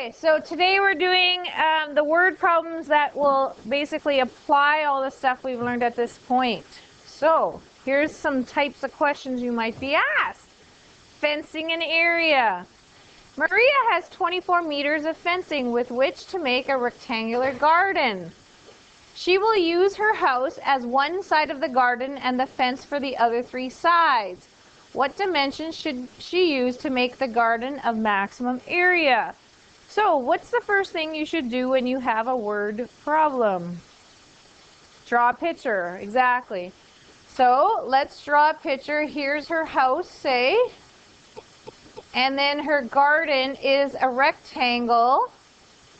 Okay, so today we're doing the word problems that will basically apply all the stuff we've learned at this point. So here's some types of questions you might be asked. Fencing an area. Maria has 24 meters of fencing with which to make a rectangular garden. She will use her house as one side of the garden and the fence for the other three sides. What dimensions should she use to make the garden of maximum area? So, what's the first thing you should do when you have a word problem? Draw a picture, exactly. So, let's draw a picture. Here's her house, say. And then her garden is a rectangle.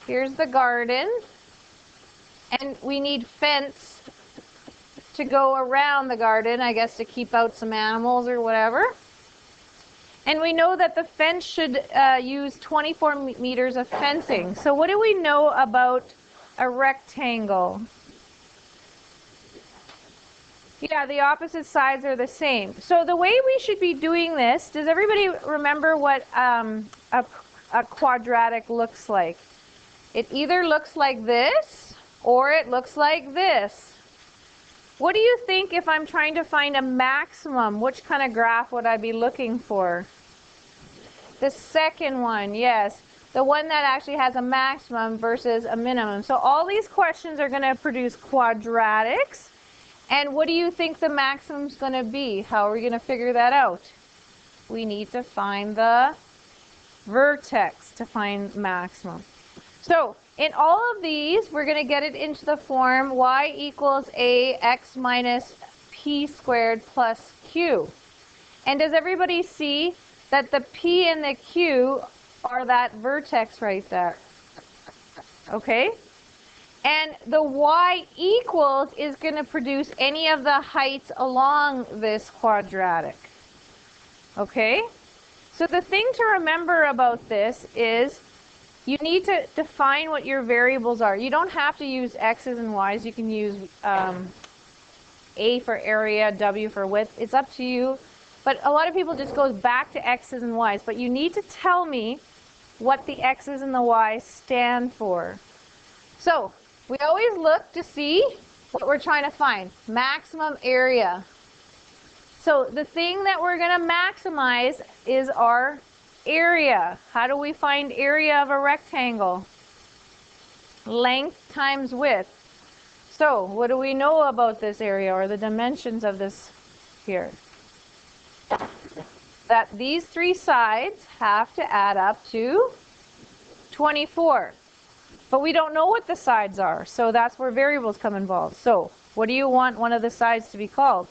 Here's the garden. And we need fence to go around the garden, I guess, to keep out some animals or whatever. And we know that the fence should use 24 meters of fencing. So what do we know about a rectangle? Yeah, the opposite sides are the same. So the way we should be doing this, does everybody remember what a quadratic looks like? It either looks like this or it looks like this. What do you think if I'm trying to find a maximum? Which kind of graph would I be looking for? The second one, yes. The one that actually has a maximum versus a minimum. So all these questions are going to produce quadratics. And what do you think the maximum is going to be? How are we going to figure that out? We need to find the vertex to find maximum. So in all of these, we're going to get it into the form y equals ax minus p squared plus q. And does everybody see that the p and the q are that vertex right there? Okay? And the y equals is going to produce any of the heights along this quadratic. Okay? So the thing to remember about this is you need to define what your variables are. You don't have to use x's and y's. You can use a for area, w for width. It's up to you. But a lot of people just goes back to x's and y's. But you need to tell me what the x's and the y's stand for. So we always look to see what we're trying to find. Maximum area. So the thing that we're going to maximize is our area. How do we find area of a rectangle? Length times width. So what do we know about this area or the dimensions of this here? That these three sides have to add up to 24. But we don't know what the sides are, so that's where variables come involved. So what do you want one of the sides to be called?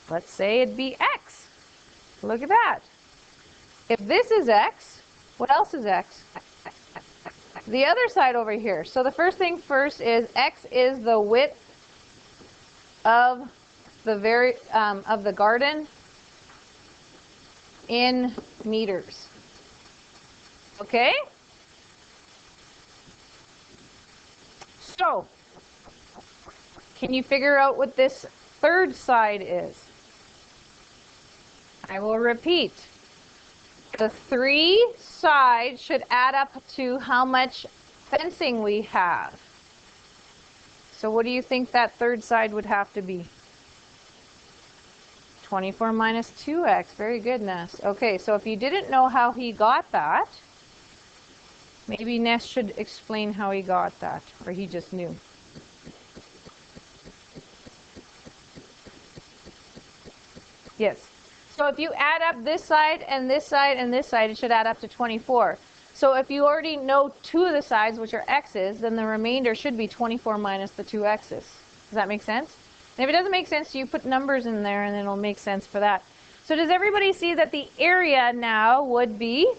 Let's say it'd be x. Look at that. If this is x, what else is x? The other side over here. So the first thing first is x is the width of the garden in meters. Okay? So, can you figure out what this third side is? I will repeat. The three sides should add up to how much fencing we have. So what do you think that third side would have to be? 24 minus 2x. Very good, Ness. Okay, so if you didn't know how he got that, maybe Ness should explain how he got that, or he just knew. Yes. So if you add up this side and this side and this side, it should add up to 24. So if you already know two of the sides, which are x's, then the remainder should be 24 minus the two x's. Does that make sense? And if it doesn't make sense, you put numbers in there and then it'll make sense for that. So does everybody see that the area now would be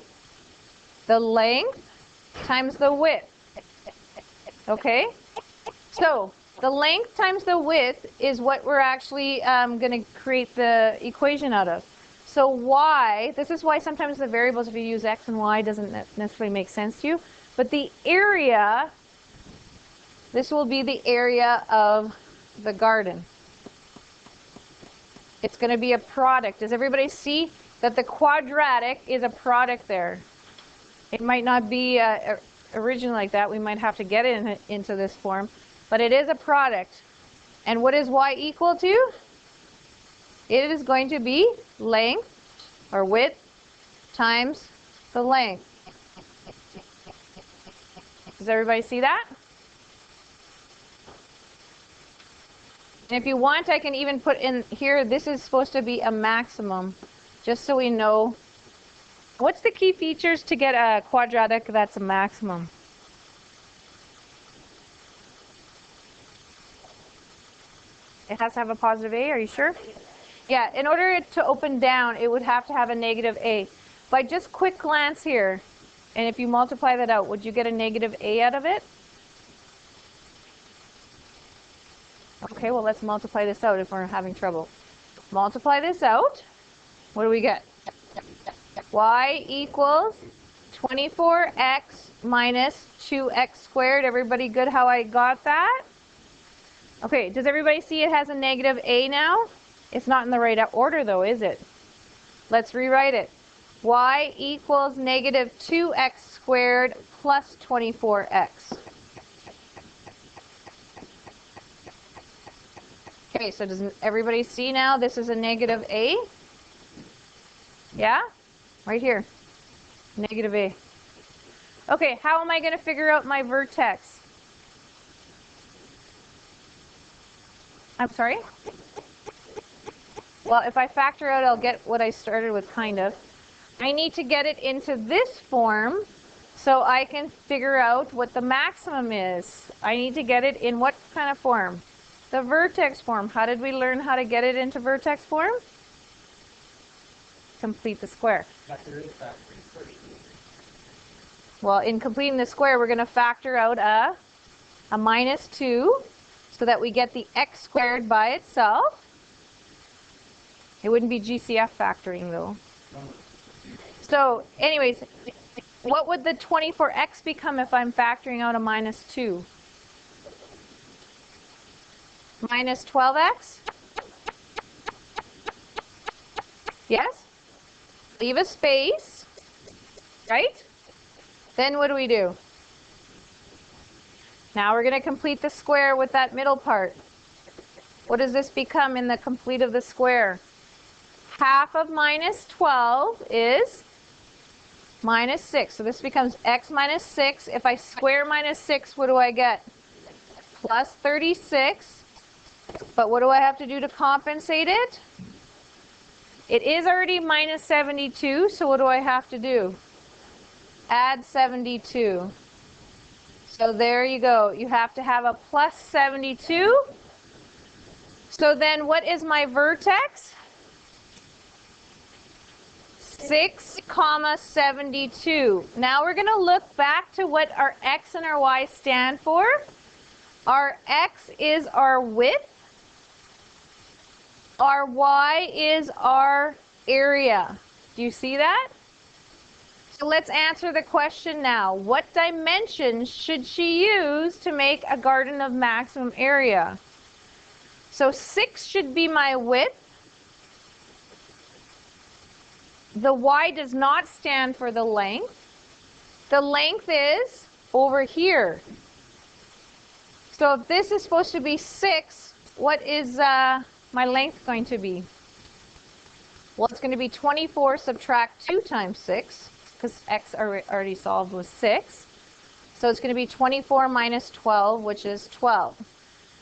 the length times the width? Okay? So the length times the width is what we're actually going to create the equation out of. So y, this is why sometimes the variables, if you use x and y, doesn't necessarily make sense to you. But the area, this will be the area of the garden. It's going to be a product. Does everybody see that the quadratic is a product there? It might not be originally like that. We might have to get it into this form, but it is a product. And what is y equal to? It is going to be length, or width, times the length. Does everybody see that? And if you want, I can even put in here, this is supposed to be a maximum, just so we know. What's the key features to get a quadratic that's a maximum? It has to have a positive a, are you sure? Yeah, in order to open down, it would have to have a negative a. By just quick glance here, and if you multiply that out, would you get a negative a out of it? Okay, well, let's multiply this out if we're having trouble. Multiply this out. What do we get? Y equals 24x minus 2x squared. Everybody good how I got that? Okay, does everybody see it has a negative a now? It's not in the right order though, is it? Let's rewrite it. Y equals negative 2x squared plus 24x. Okay, so does everybody see now this is a negative a? Yeah? Right here. Negative a. Okay, how am I going to figure out my vertex? I'm sorry? Well, if I factor out, I'll get what I started with, kind of. I need to get it into this form so I can figure out what the maximum is. I need to get it in what kind of form? The vertex form. How did we learn how to get it into vertex form? Complete the square. Well, in completing the square, we're going to factor out a minus 2 so that we get the x squared by itself. It wouldn't be GCF factoring, though. So, anyways, what would the 24x become if I'm factoring out a minus 2? Minus 12x? Yes? Leave a space, right? Then what do we do? Now we're going to complete the square with that middle part. What does this become in the complete of the square? Half of minus 12 is minus 6. So this becomes x minus 6. If I square minus 6, what do I get? Plus 36. But what do I have to do to compensate it? It is already minus 72, so what do I have to do? Add 72. So there you go. You have to have a plus 72. So then what is my vertex? 6, 72. Now we're going to look back to what our x and our y stand for. Our x is our width. Our y is our area. Do you see that? So let's answer the question now. What dimensions should she use to make a garden of maximum area? So 6 should be my width. The y does not stand for the length. The length is over here. So if this is supposed to be 6, what is my length going to be? Well, it's going to be 24 subtract 2 times 6, because x already solved was 6. So it's going to be 24 minus 12, which is 12.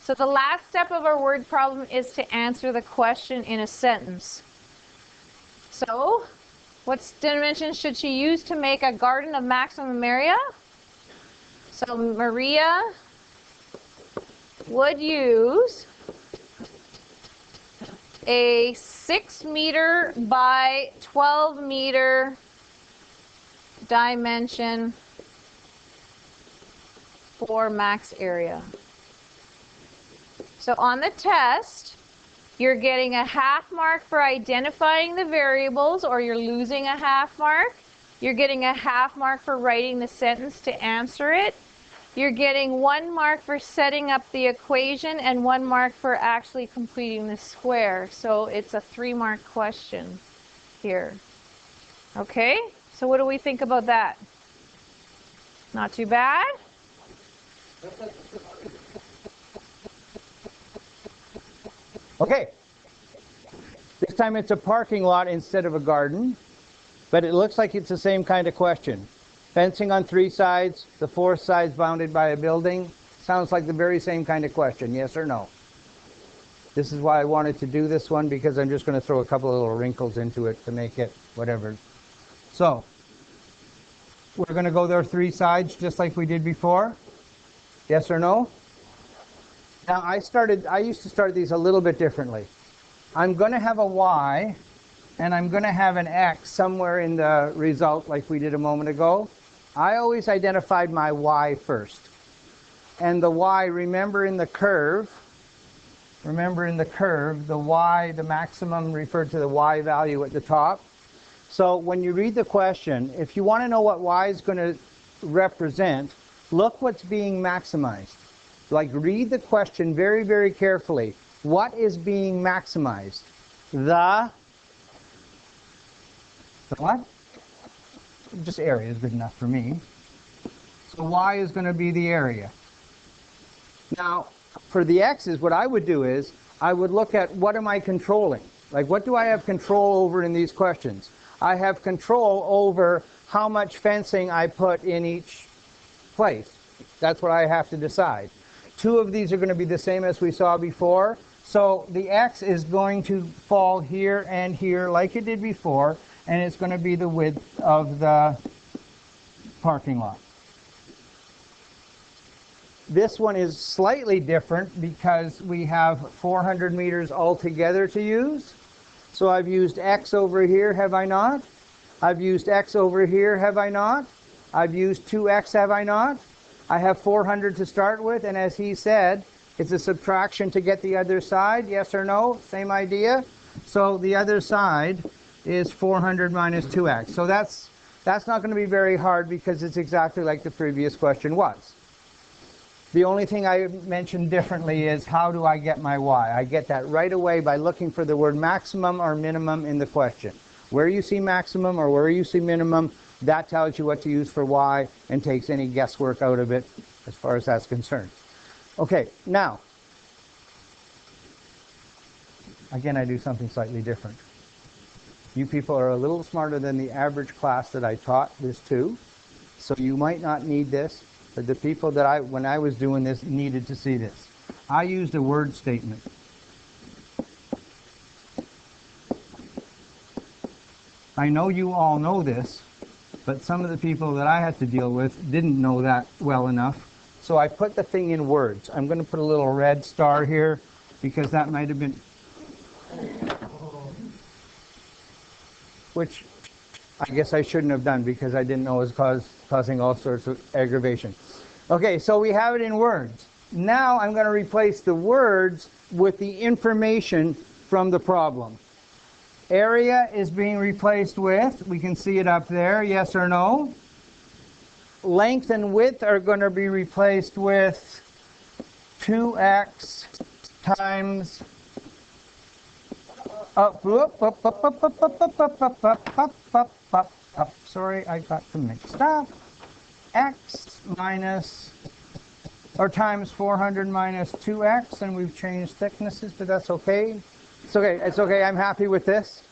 So the last step of our word problem is to answer the question in a sentence. So, what dimensions should she use to make a garden of maximum area? So Maria would use a 6 meter by 12 meter dimension for max area. So on the test, you're getting a half mark for identifying the variables, or you're losing a half mark. You're getting a half mark for writing the sentence to answer it. You're getting 1 mark for setting up the equation and 1 mark for actually completing the square. So it's a 3-mark question here. Okay, so what do we think about that? Not too bad. Okay. This time it's a parking lot instead of a garden, but it looks like it's the same kind of question. Fencing on 3 sides, the 4th side's bounded by a building. Sounds like the very same kind of question, yes or no? This is why I wanted to do this one, because I'm just going to throw a couple of little wrinkles into it to make it whatever. So, we're going to go there 3 sides just like we did before. Yes or no? Now I used to start these a little bit differently. I'm going to have a y and I'm going to have an x somewhere in the result like we did a moment ago. I always identified my y first. And the y, remember in the curve, the y, the maximum referred to the y value at the top. So when you read the question, if you want to know what y is going to represent, look what's being maximized. Like, read the question very, very carefully. What is being maximized? The what? Just area is good enough for me. So y is going to be the area. Now, for the x's, what I would do is, I would look at what am I controlling? Like, what do I have control over in these questions? I have control over how much fencing I put in each place. That's what I have to decide. 2 of these are going to be the same as we saw before. So the x is going to fall here and here like it did before, and it's going to be the width of the parking lot. This one is slightly different because we have 400 meters altogether to use. So I've used x over here, have I not? I've used x over here, have I not? I've used 2x, have I not? I have 400 to start with, and as he said, it's a subtraction to get the other side, yes or no? Same idea? So the other side is 400 minus 2x. So that's not going to be very hard because it's exactly like the previous question was. The only thing I mentioned differently is how do I get my y? I get that right away by looking for the word maximum or minimum in the question. Where you see maximum or where you see minimum, that tells you what to use for y and takes any guesswork out of it as far as that's concerned. Okay, now, again, I do something slightly different. You people are a little smarter than the average class that I taught this to, so you might not need this, but the people that when I was doing this, needed to see this. I used a word statement. I know you all know this, but some of the people that I had to deal with didn't know that well enough. So I put the thing in words. I'm going to put a little red star here because that might have been, which I guess I shouldn't have done because I didn't know it was causing all sorts of aggravation. Okay, so we have it in words. Now I'm going to replace the words with the information from the problem. Area is being replaced with, we can see it up there, yes or no? Length and width are going to be replaced with 2x times sorry, I got them mixed up. X minus, or times 400 minus 2x, and we've changed thicknesses, but that's okay. It's okay, it's okay, I'm happy with this.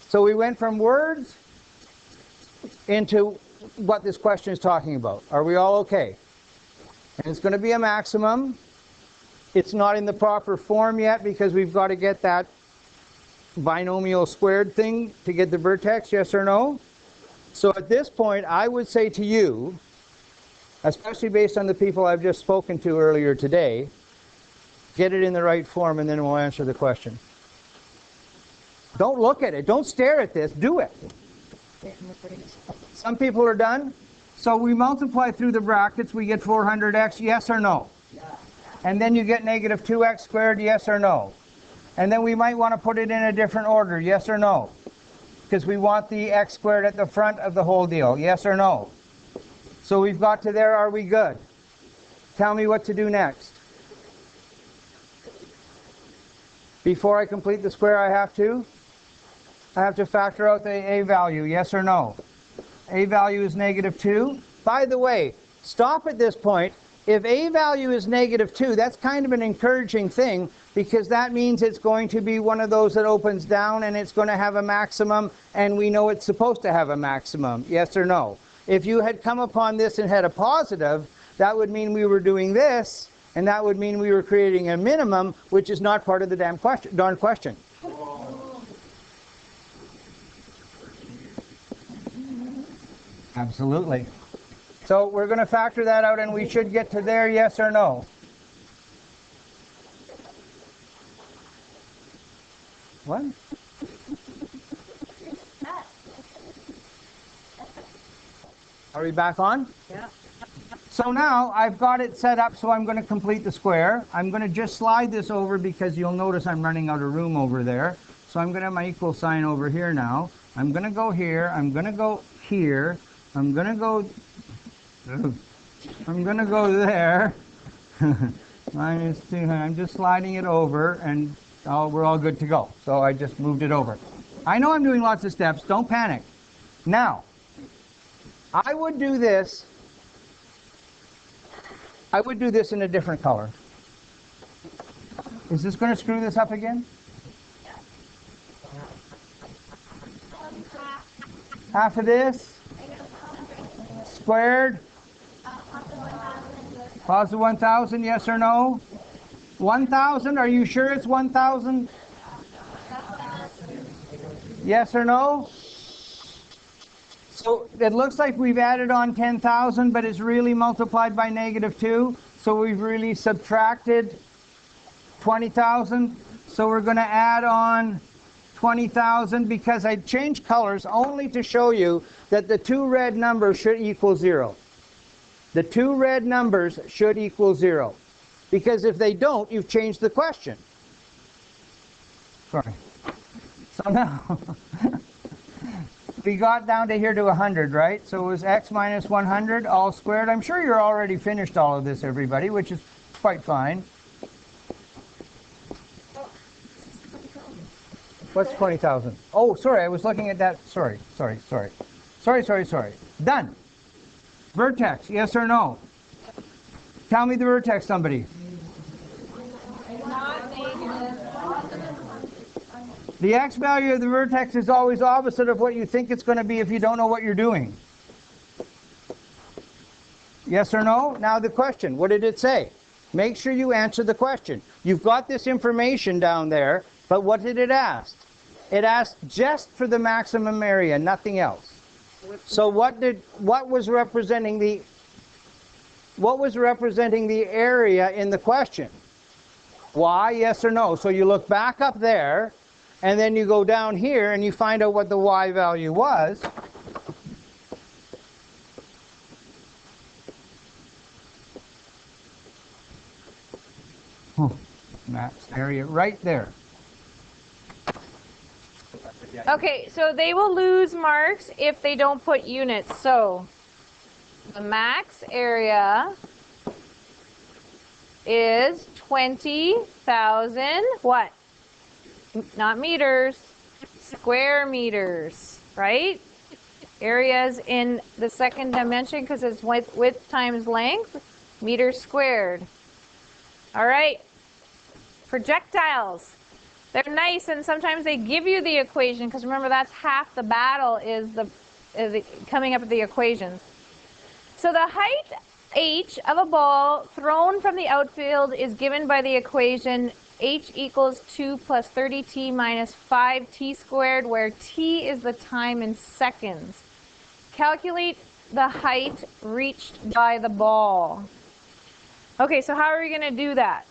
So we went from words into what this question is talking about. Are we all okay? And it's going to be a maximum. It's not in the proper form yet because we've got to get that binomial squared thing to get the vertex, yes or no? So at this point, I would say to you, especially based on the people I've just spoken to earlier today, get it in the right form and then we'll answer the question. Don't look at it. Don't stare at this. Do it. Some people are done. So we multiply through the brackets. We get 400x, yes or no? Yeah. And then you get negative 2x squared, yes or no? And then we might want to put it in a different order, yes or no? Because we want the x squared at the front of the whole deal, yes or no? So we've got to there. Are we good? Tell me what to do next. Before I complete the square, I have to factor out the a value, yes or no? A value is -2. By the way, stop at this point. If A value is -2, that's kind of an encouraging thing, because that means it's going to be one of those that opens down and it's going to have a maximum, and we know it's supposed to have a maximum. Yes or no? If you had come upon this and had a positive, that would mean we were doing this, and that would mean we were creating a minimum, which is not part of the darn question. Absolutely. So we're going to factor that out, and we should get to there, yes or no? What? Are we back on? Yeah. So now I've got it set up, so I'm going to complete the square. I'm going to just slide this over because you'll notice I'm running out of room over there. So I'm going to have my equal sign over here now. I'm going to go here. I'm going to go here. I'm going to go... I'm going to go there. Minus 200. I'm just sliding it over, and we're all good to go. So I just moved it over. I know I'm doing lots of steps. Don't panic. Now, I would do this. I would do this in a different color. Is this going to screw this up again? Half of this squared. Positive 1,000, yes or no? 1,000, are you sure it's 1,000? Yes or no? So it looks like we've added on 10,000, but it's really multiplied by -2. So we've really subtracted 20,000. So we're going to add on 20,000 because I changed colors only to show you that the two red numbers should equal 0. The two red numbers should equal 0. Because if they don't, you've changed the question. Sorry. So now... we got down to here to 100, right? So it was x minus 100 all squared. I'm sure you're already finished all of this, everybody, which is quite fine. What's 20,000? Oh, sorry, I was looking at that. Sorry. Done. Vertex, yes or no? Tell me the vertex, somebody. The x value of the vertex is always opposite of what you think it's going to be if you don't know what you're doing. Yes or no? Now the question, what did it say? Make sure you answer the question. You've got this information down there, but what did it ask? It asked just for the maximum area, nothing else. So what was representing the area in the question? Y, yes or no? So you look back up there, and then you go down here and you find out what the y value was. That's area right there. Okay, so they will lose marks if they don't put units. So the max area is 20,000, what? Not meters, square meters, right? Areas in the second dimension because it's width times length, meters squared. All right, projectiles. They're nice, and sometimes they give you the equation because remember that's half the battle is coming up with the equations. So the height h of a ball thrown from the outfield is given by the equation h equals 2 plus 30t minus 5t squared, where t is the time in seconds. Calculate the height reached by the ball. Okay, so how are we going to do that?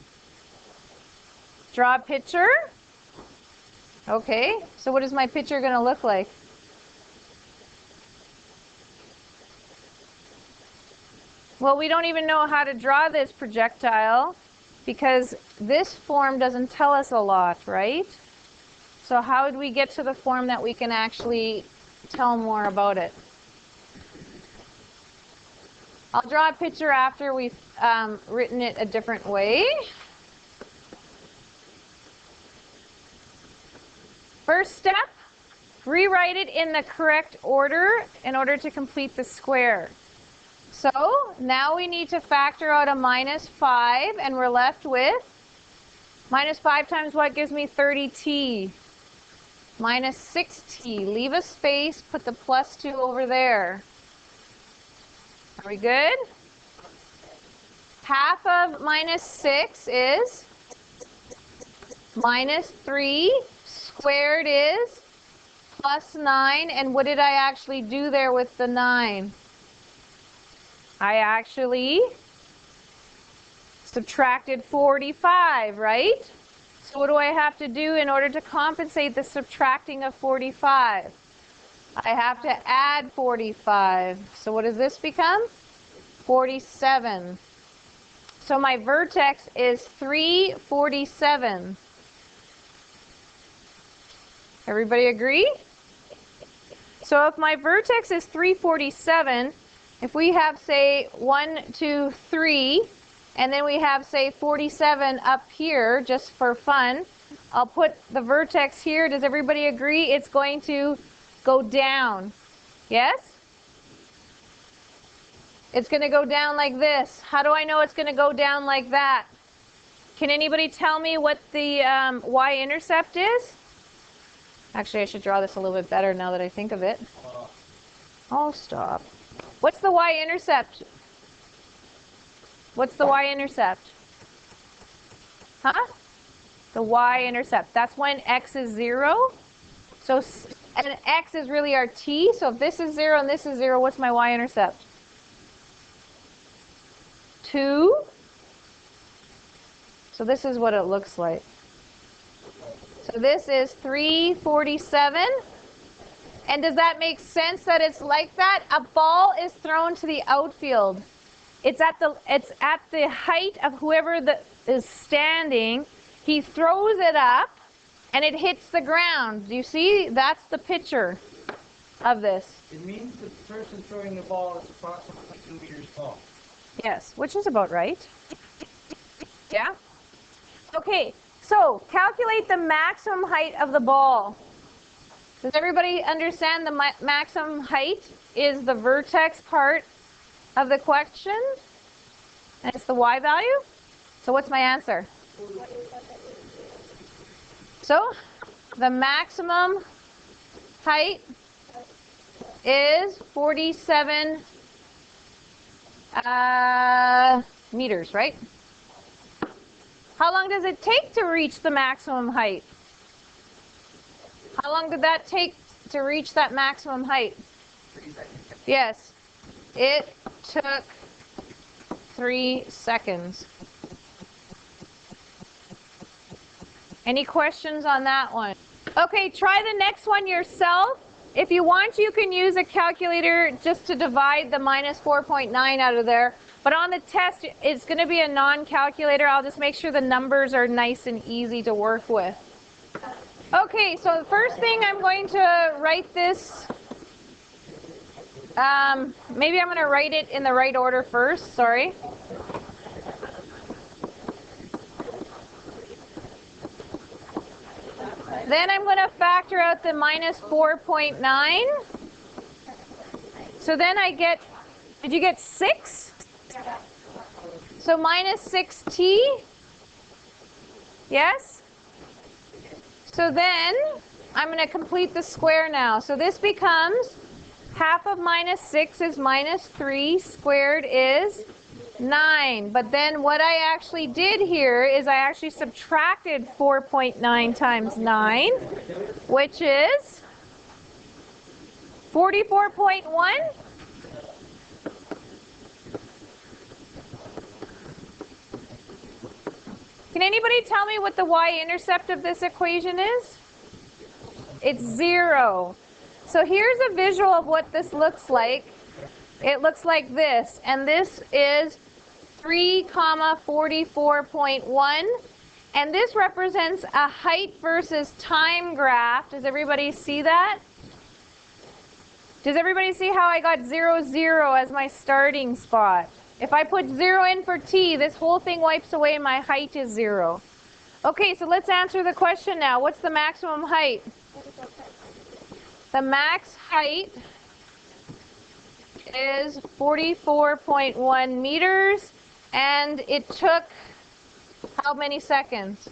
Draw a picture. Okay, so what is my picture going to look like? Well, we don't even know how to draw this projectile because this form doesn't tell us a lot, right? So how would we get to the form that we can actually tell more about it? I'll draw a picture after we've written it a different way. First step, rewrite it in the correct order in order to complete the square. So now we need to factor out a minus 5, and we're left with minus 5 times what gives me 30t? Minus 6t. Leave a space, put the plus 2 over there. Are we good? Half of minus 6 is minus 3. Squared is plus 9. And what did I actually do there with the 9? I actually subtracted 45, right? So what do I have to do in order to compensate the subtracting of 45? I have to add 45. So what does this become? 47. So my vertex is 347. Everybody agree? So if my vertex is 347, if we have, say, 1, 2, 3, and then we have, say, 47 up here, just for fun, I'll put the vertex here. Does everybody agree? It's going to go down. Yes? It's going to go down like this. How do I know it's going to go down like that? Can anybody tell me what the Y-intercept is? Actually, I should draw this a little bit better now that I think of it. Oh, stop. What's the Y-intercept? What's the Y-intercept? Huh? The Y-intercept. That's when x is 0. So, and x is really our t. So if this is 0 and this is 0, what's my Y-intercept? 2. So this is what it looks like. So this is 347. And does that make sense that it's like that? A ball is thrown to the outfield. It's at the height of whoever is standing. He throws it up, and it hits the ground. Do you see? That's the picture of this. It means the person throwing the ball is approximately 2 meters tall. Yes, which is about right. Yeah? Okay, so calculate the maximum height of the ball. Does everybody understand the maximum height is the vertex part of the question? And it's the y value? So what's my answer? So the maximum height is 47 meters, right? How long does it take to reach the maximum height? How long did that take to reach that maximum height? 3 seconds. Yes, it took 3 seconds. Any questions on that one? Okay, try the next one yourself. If you want, you can use a calculator just to divide the minus 4.9 out of there. But on the test, it's going to be a non-calculator. I'll just make sure the numbers are nice and easy to work with. Okay, so the first thing I'm going to write this, maybe I'm going to write it in the right order first, sorry. Then I'm going to factor out the minus 4.9. So then I get, did you get 6? So minus 6t, yes? So then I'm going to complete the square now. So this becomes half of minus 6 is minus 3, squared is 9. But then what I actually did here is I actually subtracted 4.9 times 9, which is 44.1. Can anybody tell me what the y-intercept of this equation is? It's 0. So here's a visual of what this looks like. It looks like this, and this is 3, 44.1, and this represents a height versus time graph. Does everybody see that? Does everybody see how I got 0, 0 as my starting spot? If I put 0 in for t, this whole thing wipes away and my height is 0. Okay, so let's answer the question now. What's the maximum height? the max height is 44.1 meters, and it took how many seconds?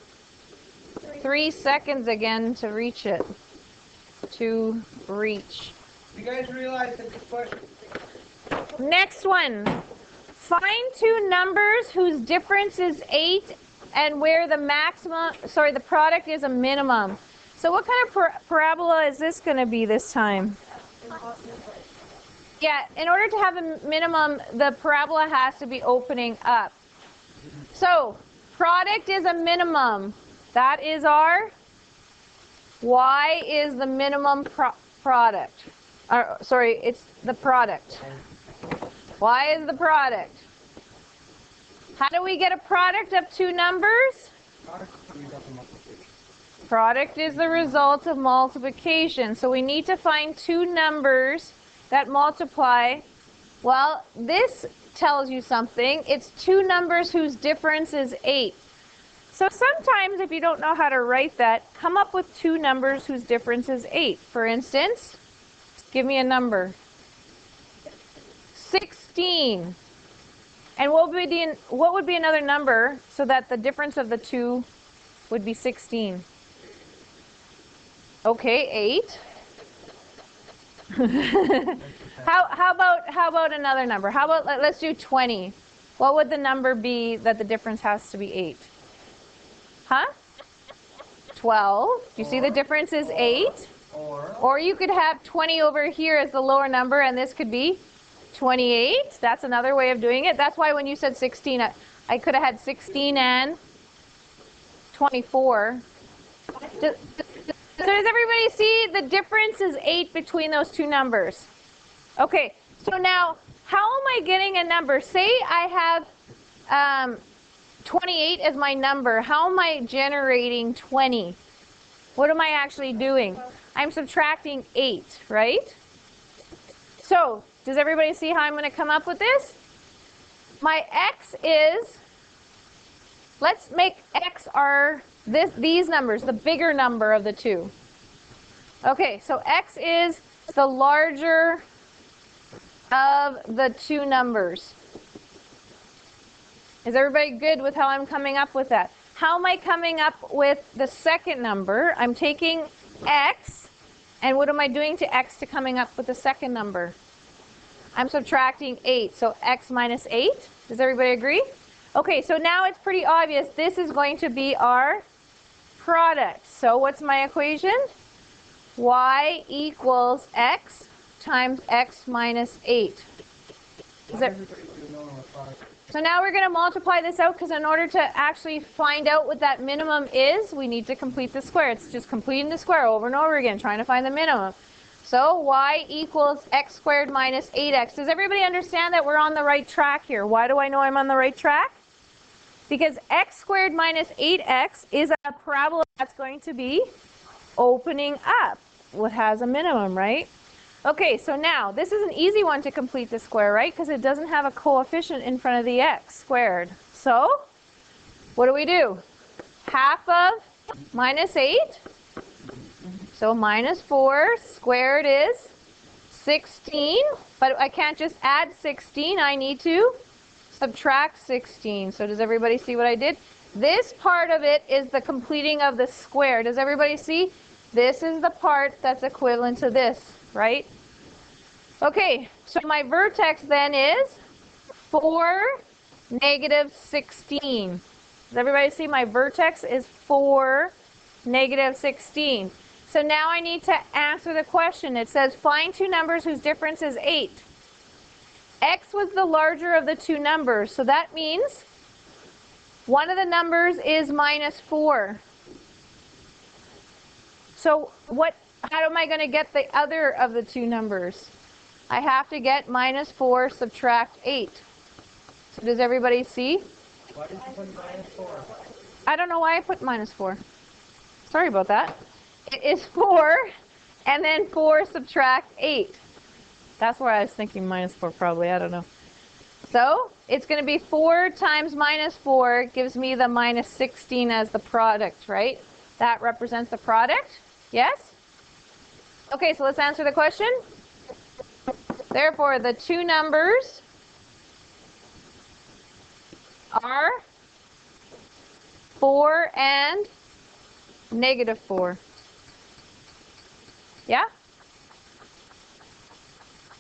3 seconds again to reach it. To reach. You guys realize that this question... Next one. Find two numbers whose difference is 8 and where the the product is a minimum. So what kind of parabola is this going to be this time? Yeah, in order to have a minimum, the parabola has to be opening up. So, product is a minimum. That is our Y is the minimum product. Sorry, it's the product. Y is the product. How do we get a product of two numbers? Product is the result of multiplication. So we need to find two numbers that multiply. Well, this tells you something. It's two numbers whose difference is 8. So sometimes if you don't know how to write that, come up with two numbers whose difference is 8. For instance, give me a number. 16. And what would be another number so that the difference of the two would be 16? Okay, 8. How about another number? How about, let's do 20. What would the number be that the difference has to be 8? Huh? 12. You see the difference is 8? Or you could have 20 over here as the lower number, and this could be 28. That's another way of doing it. That's why when you said 16, I could have had 16 and 24. Does everybody see the difference is 8 between those two numbers? Okay, so now how am I getting a number? Say I have 28 as my number. How am I generating 20? What am I actually doing? I'm subtracting 8, right? So, does everybody see how I'm going to come up with this? My x is, let's make x these numbers, the bigger number of the two. Okay, so x is the larger of the two numbers. Is everybody good with how I'm coming up with that? How am I coming up with the second number? I'm taking x, and what am I doing to x to coming up with the second number? I'm subtracting 8, so x minus 8. Does everybody agree? Okay, so now it's pretty obvious. This is going to be our product. So what's my equation? Y equals x times x minus 8. So now we're going to multiply this out, because in order to actually find out what that minimum is, we need to complete the square. It's just completing the square over and over again, trying to find the minimum. So y equals x squared minus 8x. Does everybody understand that we're on the right track here? Why do I know I'm on the right track? Because x squared minus 8x is a parabola that's going to be opening up. What has a minimum, right? Okay, so now this is an easy one to complete the square, right? Because it doesn't have a coefficient in front of the x squared. So what do? Half of minus 8. So minus 4 squared is 16. But I can't just add 16. I need to subtract 16. So does everybody see what I did? This part of it is the completing of the square. Does everybody see? This is the part that's equivalent to this, right? Okay, so my vertex then is 4, negative 16. Does everybody see my vertex is 4, negative 16? So now I need to answer the question. It says find two numbers whose difference is 8. X was the larger of the two numbers, so that means one of the numbers is minus 4. So how am I going to get the other of the two numbers? I have to get minus 4 subtract 8. So does everybody see? Why did you put minus 4? I don't know why I put minus 4. Sorry about that. It is 4, and then 4 subtract 8. That's where I was thinking minus 4 probably. I don't know. So it's going to be 4 times minus 4 gives me the minus 16 as the product, right? That represents the product. Yes? Okay, so let's answer the question. Therefore, the two numbers are 4 and -4. Yeah?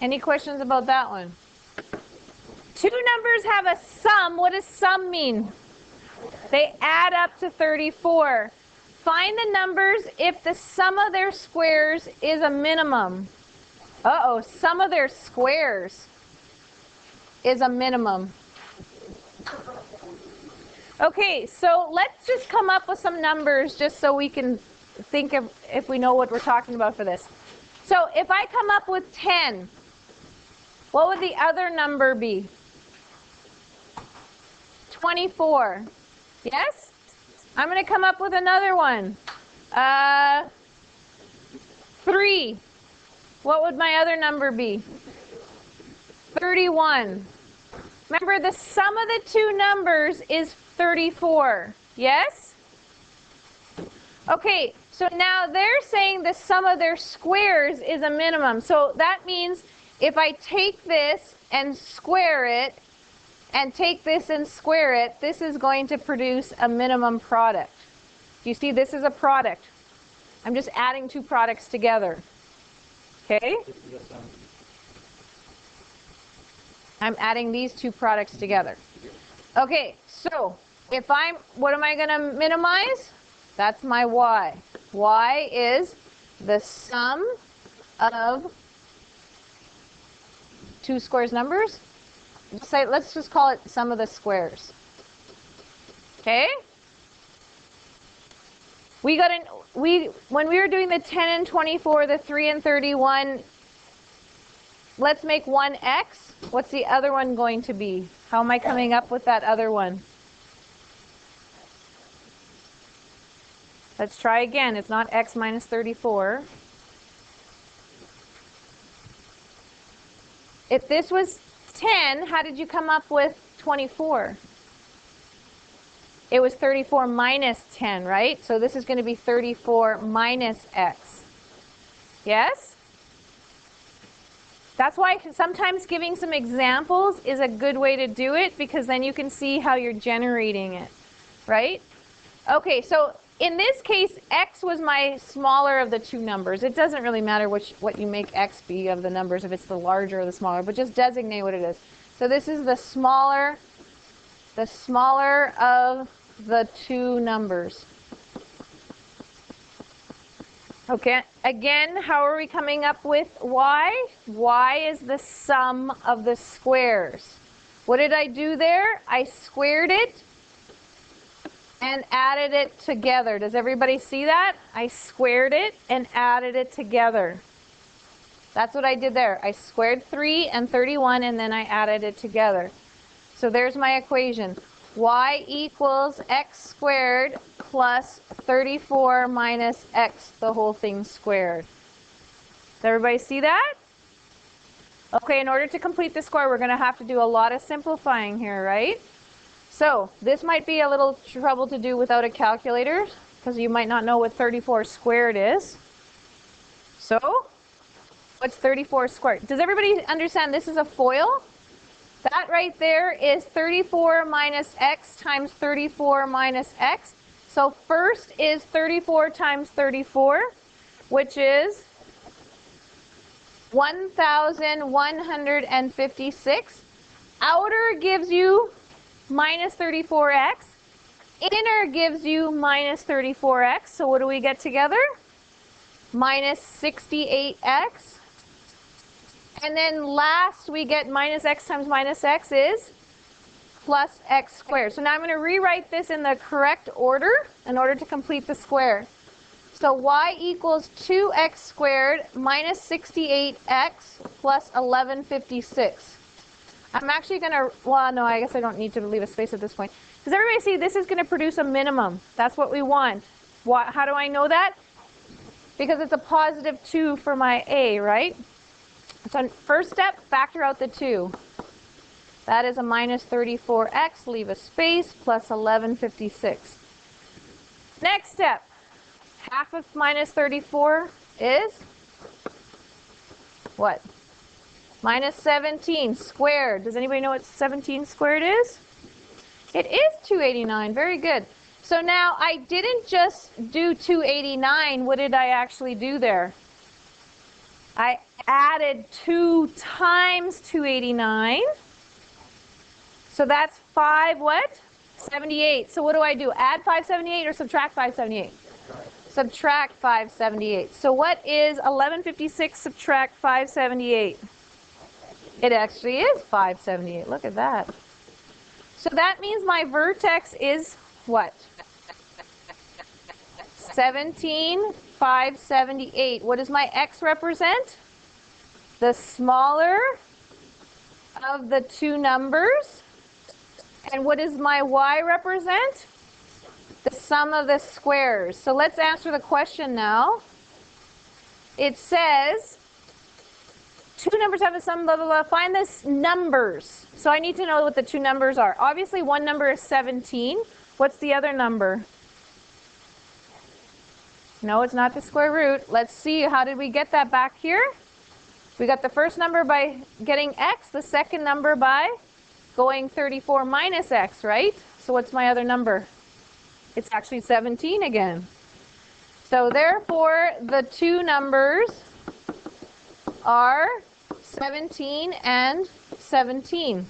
Any questions about that one? Two numbers have a sum. What does sum mean? They add up to 34. Find the numbers if the sum of their squares is a minimum. Uh-oh, sum of their squares is a minimum. Okay, so let's just come up with some numbers just so we can think of if we know what we're talking about for this. So if I come up with 10, what would the other number be? 24. Yes? I'm going to come up with another one. 3. What would my other number be? 31. Remember, the sum of the two numbers is 34. Yes? Okay, so now they're saying the sum of their squares is a minimum. So that means if I take this and square it, and take this and square it, this is going to produce a minimum product. You see, this is a product. I'm just adding two products together. Okay? I'm adding these two products together. Okay, so if what am I going to minimize? That's my y. Y is the sum of two squares numbers. Let's just call it sum of the squares. Okay? When we were doing the 10 and 24, the 3 and 31, let's make one x. What's the other one going to be? How am I coming up with that other one? Let's try again. It's not x minus 34. If this was 10, how did you come up with 24? It was 34 minus 10, right? So this is going to be 34 minus x. Yes? That's why sometimes giving some examples is a good way to do it, because then you can see how you're generating it, right? Okay, so in this case, x was my smaller of the two numbers. It doesn't really matter what you make x be of the numbers, if it's the larger or the smaller, but just designate what it is. So this is the smaller of the two numbers. Okay, again, how are we coming up with y? Y is the sum of the squares. What did I do there? I squared it and added it together. Does everybody see that? I squared it and added it together. That's what I did there. I squared 3 and 31 and then I added it together. So there's my equation. Y equals x squared plus 34 minus x, the whole thing squared. Does everybody see that? Okay, in order to complete the square, we're going to have to do a lot of simplifying here, right? So this might be a little trouble to do without a calculator, because you might not know what 34 squared is. So what's 34 squared? Does everybody understand this is a FOIL? That right there is 34 minus x times 34 minus x. So first is 34 times 34, which is 1,156. Outer gives you minus 34x. Inner gives you minus 34x. So what do we get together? Minus 68x. And then last we get minus x times minus x is plus x squared. So now I'm going to rewrite this in the correct order in order to complete the square. So y equals 2x squared minus 68x plus 1156. I'm actually going to, well, no, I guess I don't need to leave a space at this point. Does everybody see this is going to produce a minimum? That's what we want. How do I know that? Because it's a positive 2 for my a, right? So first step, factor out the 2. That is a minus 34x, leave a space, plus 1156. Next step, half of minus 34 is What? Minus 17 squared. Does anybody know what 17 squared is? It is 289. Very good. So now I didn't just do 289. What did I actually do there? I added 2 times 289. So that's 5 what? 78. So what do I do? Add 578 or subtract 578? Subtract 578. So what is 1156 subtract 578? It actually is 578. Look at that. So that means my vertex is what? 17, 578. What does my x represent? The smaller of the two numbers. And what does my y represent? The sum of the squares. So let's answer the question now. It says, two numbers have a sum, blah, blah, blah. Find the numbers. So I need to know what the two numbers are. Obviously, one number is 17. What's the other number? No, it's not the square root. Let's see, how did we get that back here? We got the first number by getting x, the second number by going 34 minus x, right? So what's my other number? It's actually 17 again. So therefore, the two numbers are 17 and 17.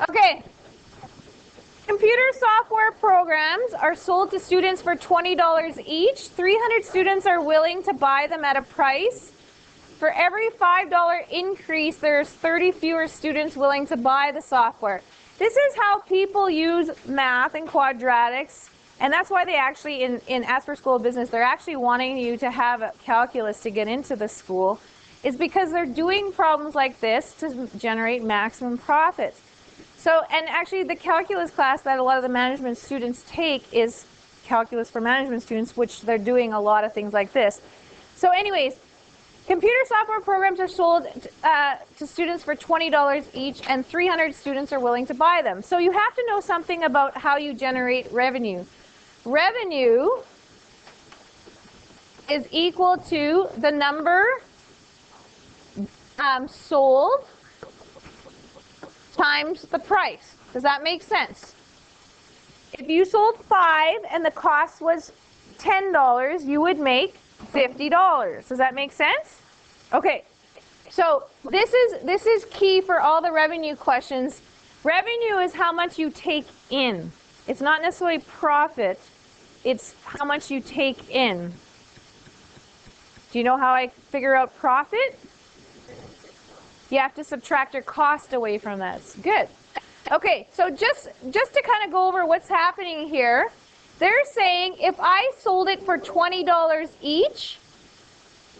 Okay. Computer software programs are sold to students for $20 each. 300 students are willing to buy them at a price. For every $5 increase, there's 30 fewer students willing to buy the software. This is how people use math and quadratics, and that's why they actually, in Asper School of Business, they're actually wanting you to have a calculus to get into the school, is because they're doing problems like this to generate maximum profits. So, and actually the calculus class that a lot of the management students take is calculus for management students, which they're doing a lot of things like this. So anyways, computer software programs are sold to students for $20 each, and 300 students are willing to buy them. So you have to know something about how you generate revenue. Revenue is equal to the number sold times the price. Does that make sense? If you sold 5 and the cost was $10, you would make $50. Does that make sense? Okay. So this is key for all the revenue questions. Revenue is how much you take in. It's not necessarily profit. It's how much you take in. Do you know how I figure out profit? You have to subtract your cost away from that. Good. Okay, so just to kind of go over what's happening here, they're saying if I sold it for $20 each,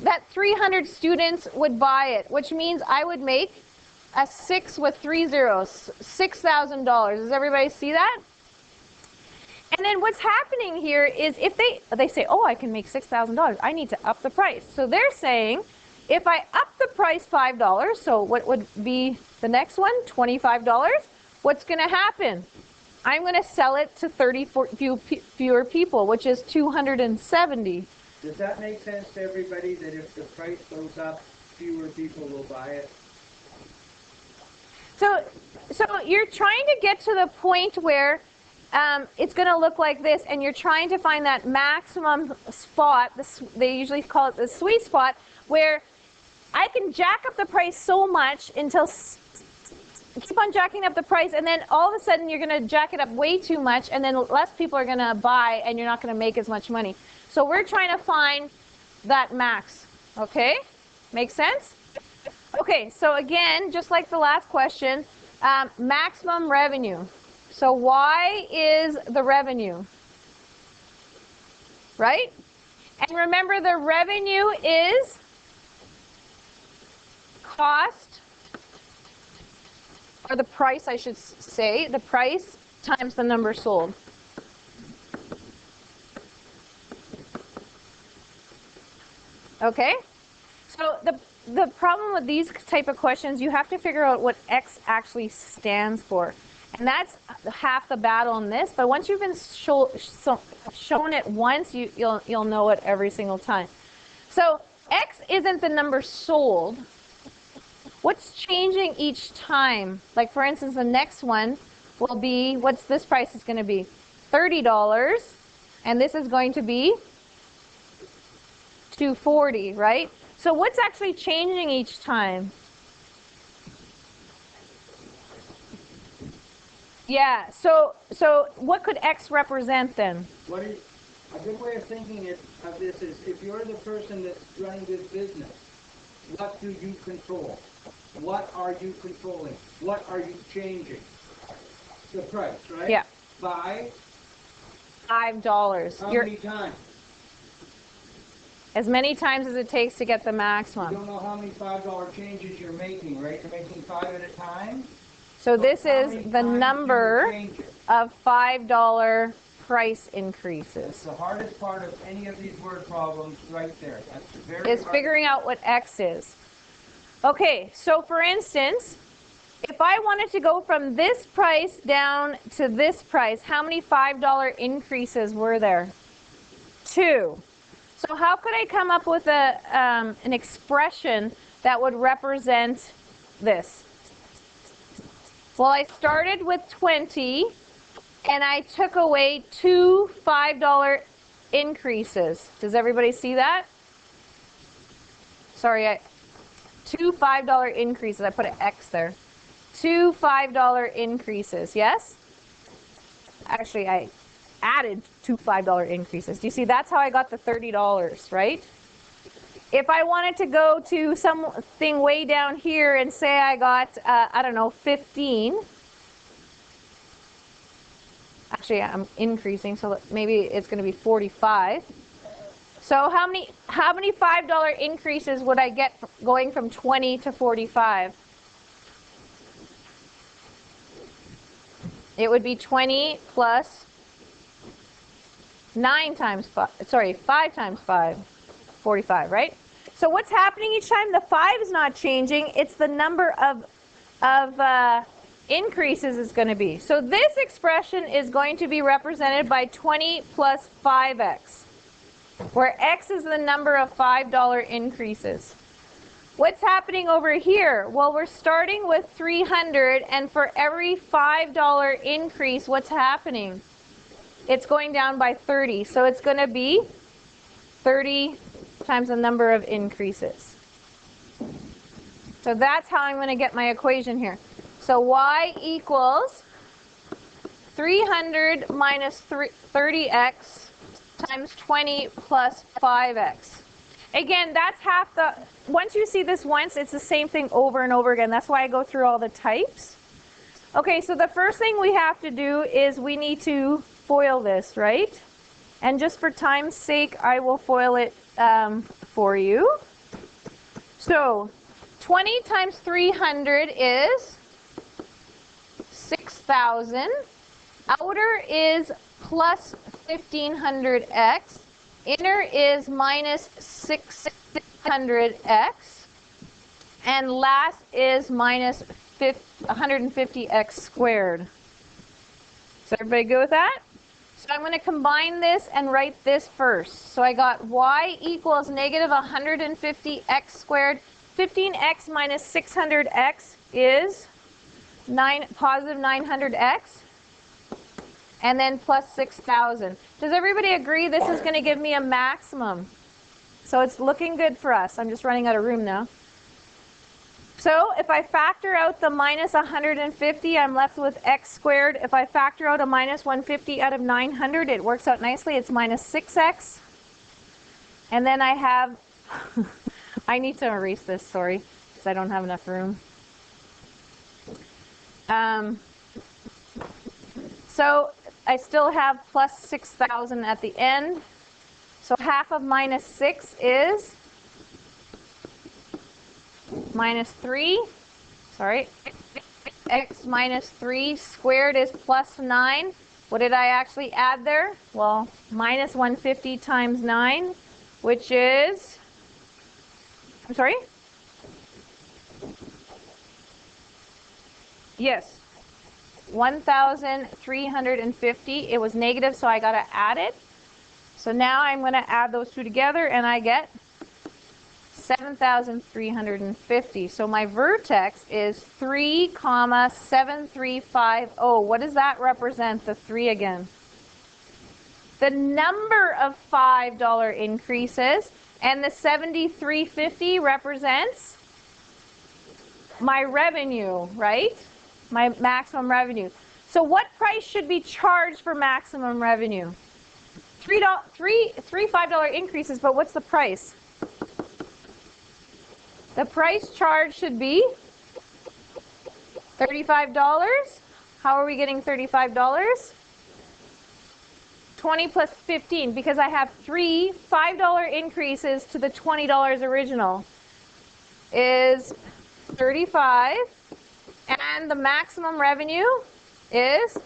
that 300 students would buy it, which means I would make a 6 with 3 zeros, $6,000. Does everybody see that? And then what's happening here is if they say, oh, I can make $6,000, I need to up the price. So they're saying, if I up the price $5, so what would be the next one? $25. What's going to happen? I'm going to sell it to 30 fewer people, which is 270. Does that make sense to everybody, that if the price goes up, fewer people will buy it? So you're trying to get to the point where it's going to look like this, and you're trying to find that maximum spot, they usually call it the sweet spot, where I can jack up the price so much until keep on jacking up the price, and then all of a sudden you're going to jack it up way too much, and then less people are going to buy, and you're not going to make as much money. So we're trying to find that max. Okay? Make sense? Okay, so again, just like the last question, maximum revenue. So Y is the revenue, right? And remember, the revenue is cost, or the price, I should say, the price times the number sold. Okay? So the problem with these type of questions, you have to figure out what X actually stands for. And that's half the battle in this, but once you've been shown it once, you'll know it every single time. So X isn't the number sold. What's changing each time? Like for instance, the next one will be, what's this price is going to be? $30. And this is going to be $240, right? So what's actually changing each time? Yeah, so what could X represent then? A good way of thinking of this is, if you're the person that's running this business, what do you control? What are you controlling? What are you changing? The price, right? Yeah. By $5. how many times? As many times as it takes to get the You maximum. don't know how many $5 changes you're making, right? You're making 5 at a time. So this how is many the times number do you change it? of $5 price increases. That's the hardest part of any of these word problems right there. That's very Is hard. figuring out what X is. Okay, so for instance, if I wanted to go from this price down to this price, how many $5 increases were there? 2. So how could I come up with an expression that would represent this? Well, I started with 20 and I took away 2 $5 increases. Does everybody see that? Sorry, 2 $5 increases. I put an X there. 2 $5 increases, yes? Actually, I added 2 $5 increases. Do you see? That's how I got the $30, right? If I wanted to go to something way down here and say I got, I don't know, 15. Actually, I'm increasing, so maybe it's going to be 45. So how many $5 increases would I get going from 20 to 45? It would be 20 plus 5 times 5, 45, right? So what's happening each time? The 5 is not changing. It's the number of increases is going to be. So this expression is going to be represented by 20 plus 5x, where x is the number of $5 increases. What's happening over here? Well, we're starting with 300, and for every $5 increase, what's happening? It's going down by 30. So it's going to be 30 times the number of increases. So that's how I'm going to get my equation here. So y equals 300 minus 30x times 20 plus 5x. Again, that's half the, once you see this once, it's the same thing over and over again. That's why I go through all the types. Okay, so the first thing we have to do is we need to FOIL this, right? And just for time's sake, I will FOIL it for you. So 20 times 300 is 6,000. Outer is plus 1,500x. Inner is minus 600x. And last is minus 150x squared. Is everybody good with that? So I'm going to combine this and write this first. So I got y equals negative 150x squared. 15x minus 600x is positive 900x. And then plus 6,000. Does everybody agree this is going to give me a maximum? So it's looking good for us. I'm just running out of room now. So if I factor out the minus 150, I'm left with x squared. If I factor out a minus 150 out of 900, it works out nicely. It's minus 6x. And then I have, I need to erase this, sorry, because I don't have enough room. So I still have plus 6,000 at the end. So half of minus 6 is minus 3. Sorry. X minus 3 squared is plus 9. What did I actually add there? Well, minus 150 times 9, which is, I'm sorry? Yes. 1,350. It was negative, so I got to add it. So now I'm going to add those two together, and I get 7,350. So my vertex is 3,7350. What does that represent, the 3 again? The number of $5 increases, and the 7,350 represents my revenue, right? My maximum revenue. So what price should be charged for maximum revenue? Three $5 increases, but what's the price? The price charged should be $35. How are we getting $35? 20 plus 15, because I have 3 $5 increases to the $20 original is 35, and the maximum revenue is,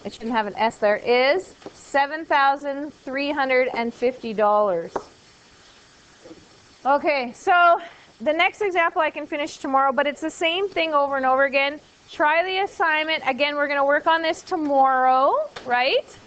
it shouldn't have an S there, is $7,350. Okay, so the next example I can finish tomorrow, but it's the same thing over and over again. Try the assignment. Again, we're going to work on this tomorrow, right?